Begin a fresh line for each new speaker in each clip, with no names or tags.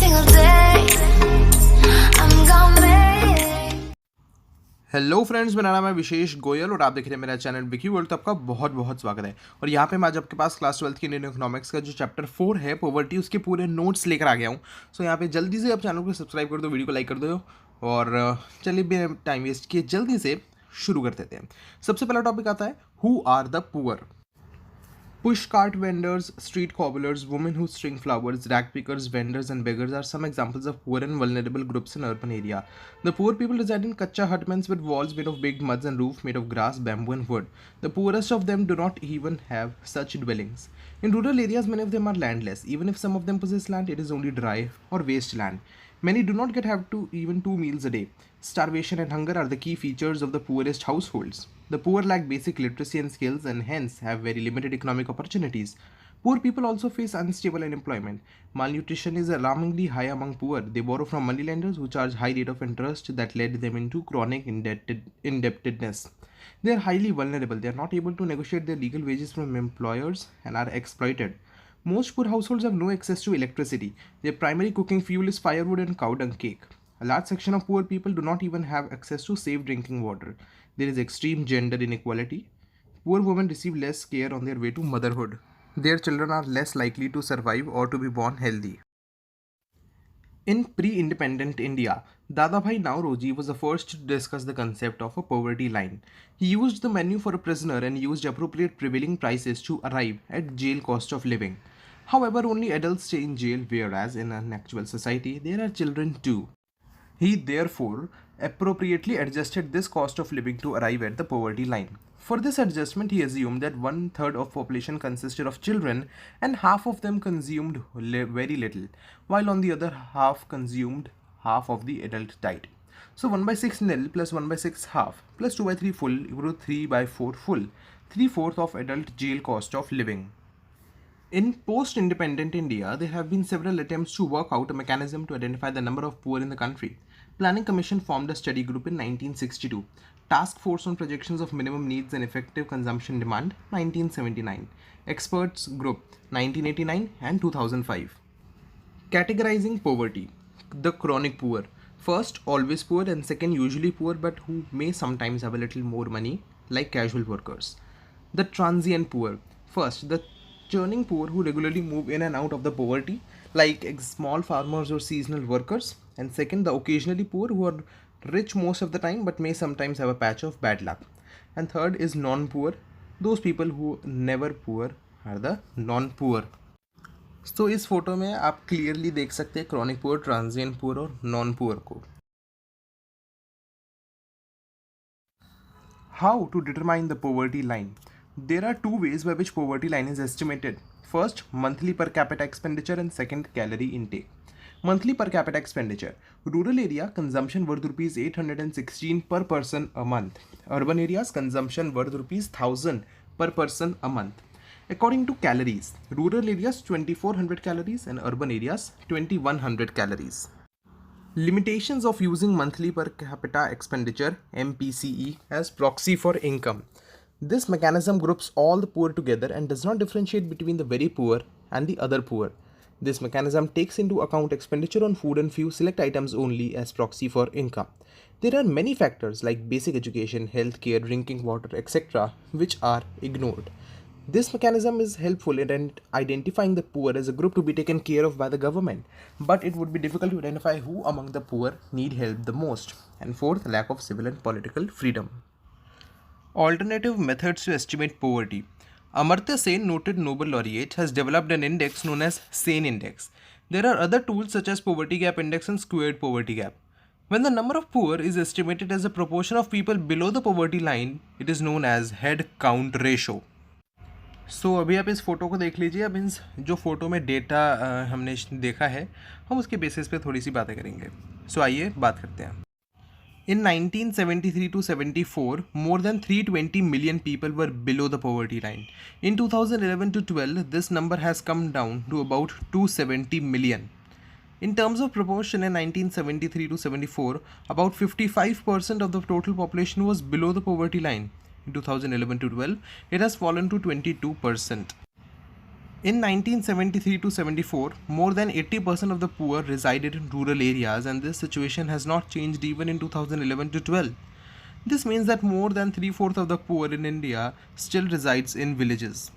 single day. I'm gonna make.
Hello friends, मेरा नाम है विशेष गोयल और आप देख रहे हैं मेरा चैनल विकी वर्ल्ड। तो आपका बहुत बहुत स्वागत है। और यहाँ पे मैं आज आपके पास क्लास 12th की इंडियन इकोनॉमिक्स का जो चैप्टर 4 है पॉवर्टी, उसके पूरे नोट्स लेकर आ गया हूँ। सो यहाँ पे जल्दी से आप चैनल को सब्सक्राइब कर दो, वीडियो को लाइक कर दो और चलिए बिना टाइम वेस्ट किए जल्दी से शुरू कर देते हैं। सबसे पहला टॉपिक आता है who are the poor. Push cart vendors, street cobblers, women who string flowers, rag pickers, vendors, and beggars are some examples of poor and vulnerable groups in urban area. The poor people reside in kacha hutments with walls made of big muds and roof made of grass, bamboo, and wood. The poorest of them do not even have such dwellings. In rural areas, many of them are landless. Even if some of them possess land, it is only dry or waste land. Many do not have to even 2 meals a day. Starvation and hunger are the key features of the poorest households. The poor lack basic literacy and skills and hence have very limited economic opportunities. Poor people also face unstable unemployment. Malnutrition is alarmingly high among poor. They borrow from moneylenders who charge high rate of interest that led them into chronic indebtedness. They are highly vulnerable. They are not able to negotiate their legal wages from employers and are exploited. Most poor households have no access to electricity. Their primary cooking fuel is firewood and cow dung cake. A large section of poor people do not even have access to safe drinking water. There is extreme gender inequality. Poor women receive less care on their way to motherhood. Their children are less likely to survive or to be born healthy. In pre-independent India, Dadabhai Nauroji was the first to discuss the concept of a poverty line. He used the menu for a prisoner and used appropriate prevailing prices to arrive at jail cost of living. However, only adults stay in jail, whereas in an actual society, there are children too. He therefore appropriately adjusted this cost of living to arrive at the poverty line. For this adjustment, he assumed that 1/3 of population consisted of children and half of them consumed very little, while on the other half consumed half of the adult diet. So 1/6 nil plus 1/6 half plus 2/3 full equal to 3/4 full, 3/4 of adult jail cost of living. In post-independent India, there have been several attempts to work out a mechanism to identify the number of poor in the country. Planning Commission formed a study group in 1962. Task Force on Projections of Minimum Needs and Effective Consumption Demand 1979. Experts Group 1989 and 2005. Categorizing poverty. The chronic poor. First, always poor, and second, usually poor but who may sometimes have a little more money, like casual workers. The transient poor. First, the churning poor who regularly move in and out of the poverty, like small farmers or seasonal workers. And second, the occasionally poor who are rich most of the time but may sometimes have a patch of bad luck. And third is non-poor. Those people who never poor are the non-poor. तो इस photo में आप clearly देख सकते हैं chronic poor, transient poor और non poor को. How to determine the poverty line? There are two ways by which poverty line is estimated. First, monthly per capita expenditure, and second, calorie intake. Monthly per capita expenditure. Rural area consumption worth rupees 816 per person a month. Urban areas consumption worth rupees 1000 per person a month. According to calories, rural areas 2400 calories and urban areas 2100 calories. Limitations of using monthly per capita expenditure MPCE as proxy for income. This mechanism groups all the poor together and does not differentiate between the very poor and the other poor. This mechanism takes into account expenditure on food and few select items only as proxy for income. There are many factors like basic education, health care, drinking water, etc., which are ignored. This mechanism is helpful in identifying the poor as a group to be taken care of by the government, but it would be difficult to identify who among the poor need help the most. And fourth, lack of civil and political freedom. Alternative methods to estimate poverty. Amartya Sen, noted Nobel laureate, has developed an index known as Sen Index. There are other tools such as Poverty Gap Index and Squared Poverty Gap. When the number of poor is estimated as a proportion of people below the poverty line, it is known as head count ratio. सो अभी आप इस photo को देख लीजिए. अब इन जो photo में data हमने देखा है, हम उसके बेसिस पे थोड़ी सी बातें करेंगे. सो आइए बात करते हैं. In 1973 to 74, more than 320 million people were below the poverty line. In 2011 to 12, this number has come down to about 270 million. In terms of proportion, in 1973 to 74, about 55% of the total population was below the poverty line. In 2011 to 12, it has fallen to 22%. In 1973 to 74, more than 80% of the poor resided in rural areas, and this situation has not changed even in 2011 to 12. This means that more than three-fourths of the poor in India still resides in villages.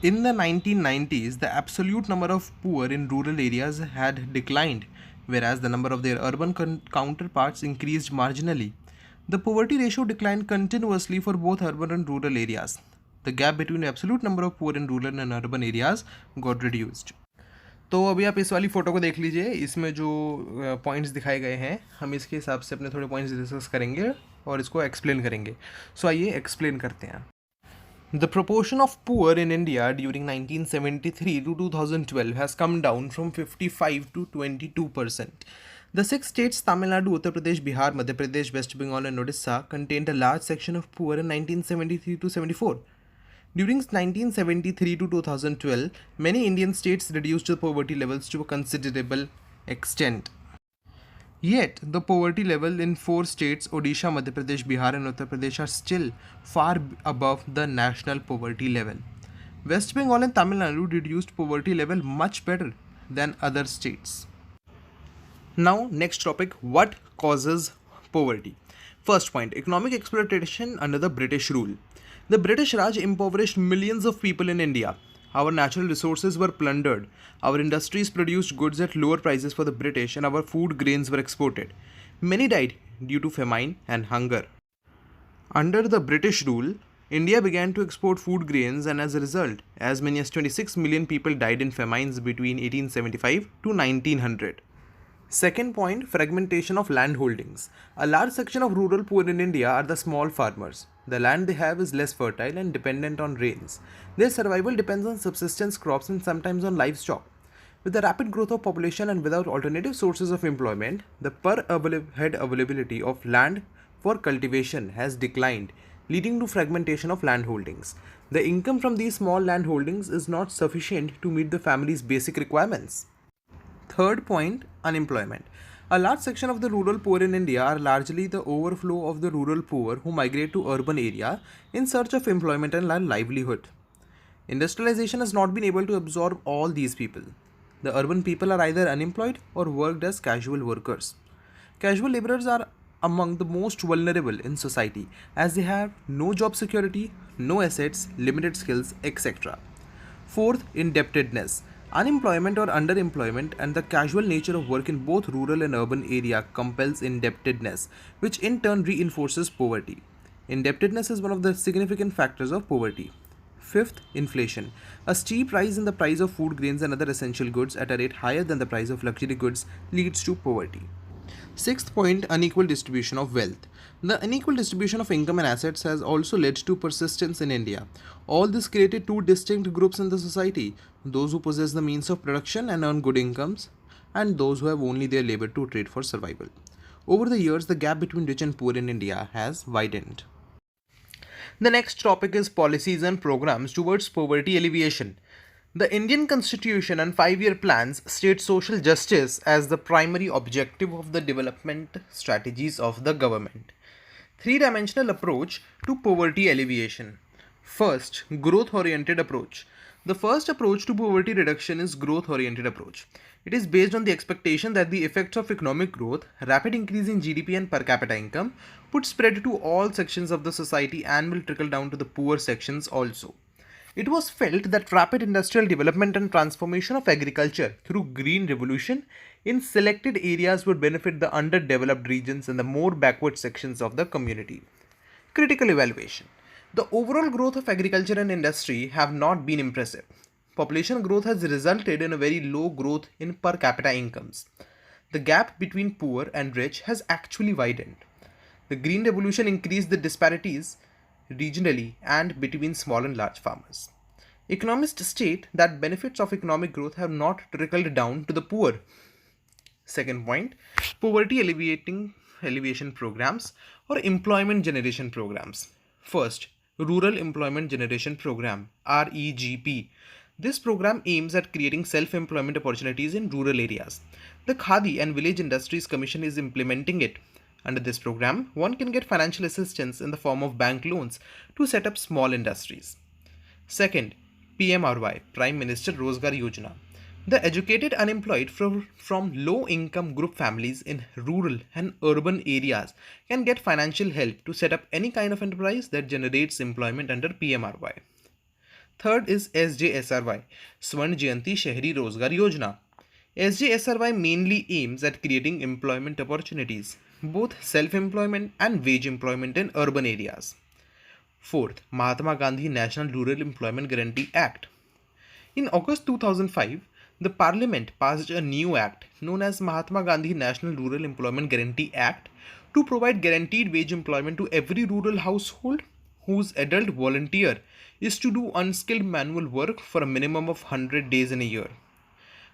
In the 1990s, the absolute number of poor in rural areas had declined, whereas the number of their urban counterparts increased marginally. The poverty ratio declined continuously for both urban and rural areas. The gap between the absolute number of poor in rural and urban areas got reduced. तो अभी आप इस वाली photo को देख लीजिए, इसमें जो पॉइंट्स दिखाए गए हैं हम इसके हिसाब से अपने थोड़े पॉइंट्स डिस्कस करेंगे और इसको एक्सप्लेन करेंगे. सो आइए एक्सप्लेन करते हैं. The proportion of poor in India during 1973 to 2012 has come down from 55 to 22%. The six states Tamil Nadu, Uttar Pradesh, Bihar, Madhya Pradesh, West Bengal and Odisha contained a large section of poor in 1973 to 74. During 1973 to 2012, many Indian states reduced the poverty levels to a considerable extent. Yet, the poverty level in four states, Odisha, Madhya Pradesh, Bihar and Uttar Pradesh, are still far above the national poverty level. West Bengal and Tamil Nadu reduced poverty level much better than other states. Now, next topic, what causes poverty? First point, economic exploitation under the British rule. The British Raj impoverished millions of people in India. Our natural resources were plundered. Our industries produced goods at lower prices for the British and our food grains were exported. Many died due to famine and hunger. Under the British rule, India began to export food grains, and as a result, as many as 26 million people died in famines between 1875 to 1900. Second point, fragmentation of land holdings. A large section of rural poor in India are the small farmers. The land they have is less fertile and dependent on rains. Their survival depends on subsistence crops and sometimes on livestock. With the rapid growth of population and without alternative sources of employment, the per head availability of land for cultivation has declined, leading to fragmentation of land holdings. The income from these small land holdings is not sufficient to meet the family's basic requirements. Third point, unemployment. A large section of the rural poor in India are largely the overflow of the rural poor who migrate to urban area in search of employment and livelihood. Industrialization has not been able to absorb all these people. The urban people are either unemployed or worked as casual workers. Casual laborers are among the most vulnerable in society as they have no job security, no assets, limited skills, etc. Fourth, indebtedness. Unemployment or underemployment and the casual nature of work in both rural and urban area compels indebtedness, which in turn reinforces poverty. Indebtedness is one of the significant factors of poverty. Fifth, inflation. A steep rise in the price of food grains and other essential goods at a rate higher than the price of luxury goods leads to poverty. Sixth point, unequal distribution of wealth. The unequal distribution of income and assets has also led to persistence in India. All this created two distinct groups in the society, those who possess the means of production and earn good incomes, and those who have only their labor to trade for survival. Over the years, the gap between rich and poor in India has widened. The next topic is policies and programs towards poverty alleviation. The Indian Constitution and 5-year plans state social justice as the primary objective of the development strategies of the government. Three-dimensional approach to poverty alleviation. First, growth-oriented approach. The first approach to poverty reduction is growth-oriented approach. It is based on the expectation that the effects of economic growth, rapid increase in GDP and per capita income would spread to all sections of the society and will trickle down to the poor sections also. It was felt that rapid industrial development and transformation of agriculture through green revolution in selected areas would benefit the underdeveloped regions and the more backward sections of the community. Critical evaluation. The overall growth of agriculture and industry have not been impressive. Population growth has resulted in a very low growth in per capita incomes. The gap between poor and rich has actually widened. The green revolution increased the disparities regionally and between small and large farmers. Economists state that benefits of economic growth have not trickled down to the poor. Second point, poverty alleviation programs or employment generation programs. First, Rural Employment Generation Program, REGP. This program aims at creating self-employment opportunities in rural areas. The Khadi and Village Industries Commission is implementing it. Under this program, one can get financial assistance in the form of bank loans to set up small industries. Second, PMRY, Prime Minister Rozgar Yojana. The educated unemployed from low-income group families in rural and urban areas can get financial help to set up any kind of enterprise that generates employment under PMRY. Third is SJSRY, Swarn Jayanti Shahri Rozgar Yojana. SJSRY mainly aims at creating employment opportunities, both self-employment and wage employment in urban areas. Fourth, Mahatma Gandhi National Rural Employment Guarantee Act. In August 2005, the Parliament passed a new act known as Mahatma Gandhi National Rural Employment Guarantee Act to provide guaranteed wage employment to every rural household whose adult volunteer is to do unskilled manual work for a minimum of 100 days in a year.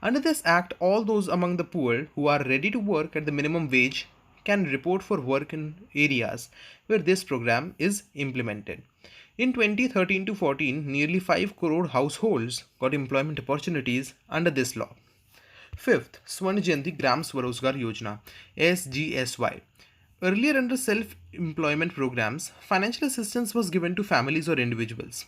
Under this act, all those among the poor who are ready to work at the minimum wage can report for work in areas where this program is implemented. In 2013 to 14, nearly 5 crore households got employment opportunities under this law. Fifth, Swarn Jayanti Gram Swarozgar Yojana, SGSY. Earlier, under self-employment programs, financial assistance was given to families or individuals.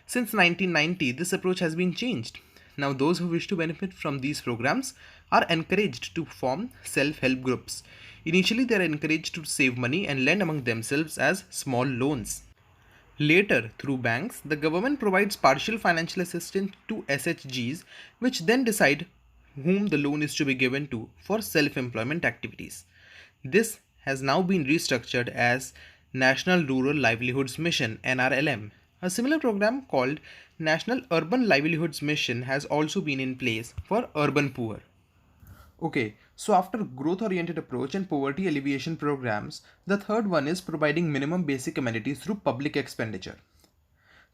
Since 1990, this approach has been changed. Now, those who wish to benefit from these programs are encouraged to form self-help groups. Initially, they are encouraged to save money and lend among themselves as small loans. Later, through banks, the government provides partial financial assistance to SHGs, which then decide whom the loan is to be given to for self-employment activities. This has now been restructured as National Rural Livelihoods Mission (NRLM). A similar program called National Urban Livelihoods Mission has also been in place for urban poor. Okay, so after growth-oriented approach and poverty alleviation programs, the third one is providing minimum basic amenities through public expenditure.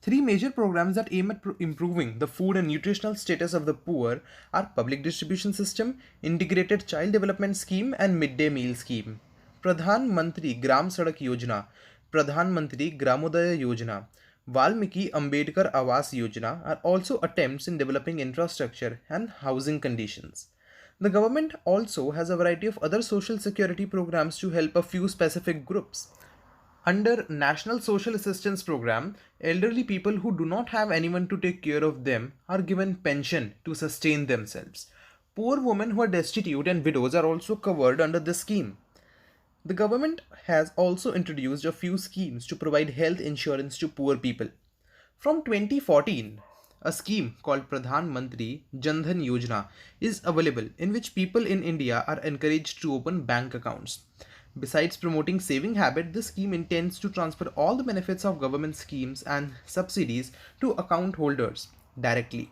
Three major programs that aim at improving the food and nutritional status of the poor are Public Distribution System, Integrated Child Development Scheme and Midday Meal Scheme. Pradhan Mantri Gram Sadak Yojana, Pradhan Mantri Gramodaya Yojana, Valmiki Ambedkar Awas Yojana are also attempts in developing infrastructure and housing conditions. The government also has a variety of other social security programs to help a few specific groups. Under National Social Assistance Program, elderly people who do not have anyone to take care of them are given pension to sustain themselves. Poor women who are destitute and widows are also covered under this scheme. The government has also introduced a few schemes to provide health insurance to poor people. From 2014, a scheme called Pradhan Mantri Jan Dhan Yojana is available in which people in India are encouraged to open bank accounts. Besides promoting saving habit, this scheme intends to transfer all the benefits of government schemes and subsidies to account holders directly.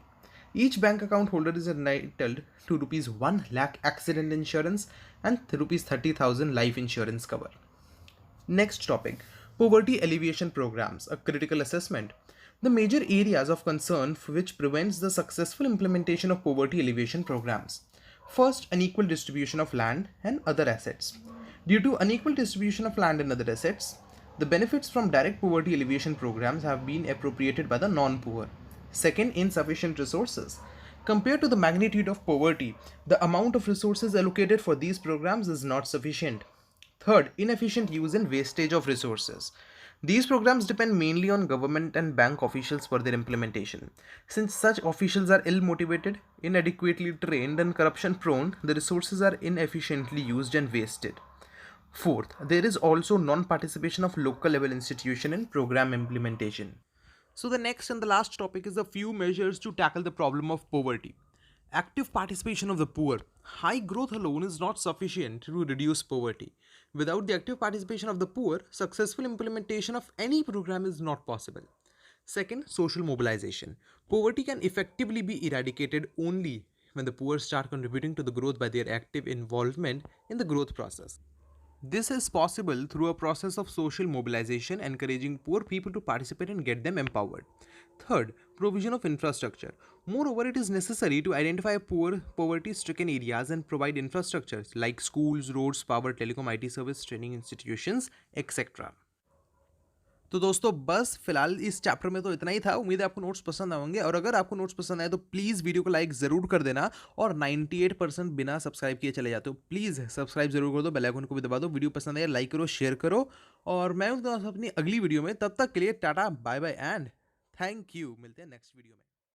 Each bank account holder is entitled to Rs 1 lakh accident insurance and Rs 30,000 life insurance cover. Next topic, poverty alleviation programs, a critical assessment. The major areas of concern which prevents the successful implementation of poverty alleviation programs. First, unequal distribution of land and other assets. Due to unequal distribution of land and other assets, the benefits from direct poverty alleviation programs have been appropriated by the non-poor. Second, insufficient resources. Compared to the magnitude of poverty, the amount of resources allocated for these programs is not sufficient. Third, inefficient use and wastage of resources. These programs depend mainly on government and bank officials for their implementation. Since such officials are ill-motivated, inadequately trained and corruption-prone, the resources are inefficiently used and wasted. Fourth, there is also non-participation of local level institution in program implementation. So the next and the last topic is a few measures to tackle the problem of poverty. Active participation of the poor. High growth alone is not sufficient to reduce poverty. Without the active participation of the poor, successful implementation of any program is not possible. Second, social mobilization. Poverty can effectively be eradicated only when the poor start contributing to the growth by their active involvement in the growth process. This is possible through a process of social mobilization, encouraging poor people to participate and get them empowered. Third, provision of infrastructure. Moreover, it is necessary to identify poor, poverty-stricken areas and provide infrastructures like schools, roads, power, telecom, IT service, training institutions, etc. तो दोस्तों बस फिलहाल इस chapter में तो इतना ही था। उम्मीद है आपको नोट्स पसंद आएंगे, और अगर आपको नोट्स पसंद आए तो प्लीज़ वीडियो को लाइक ज़रूर कर देना, और 98% बिना सब्सक्राइब किए चले जाते हो, प्लीज़ सब्सक्राइब जरूर कर दो, बेल आइकन को भी दबा दो। वीडियो पसंद आए लाइक करो, शेयर करो, और मैं मिलता हूं अपनी अगली वीडियो में। तब तक के लिए टाटा bye bye and thank you. मिलते हैं नेक्स्ट वीडियो में।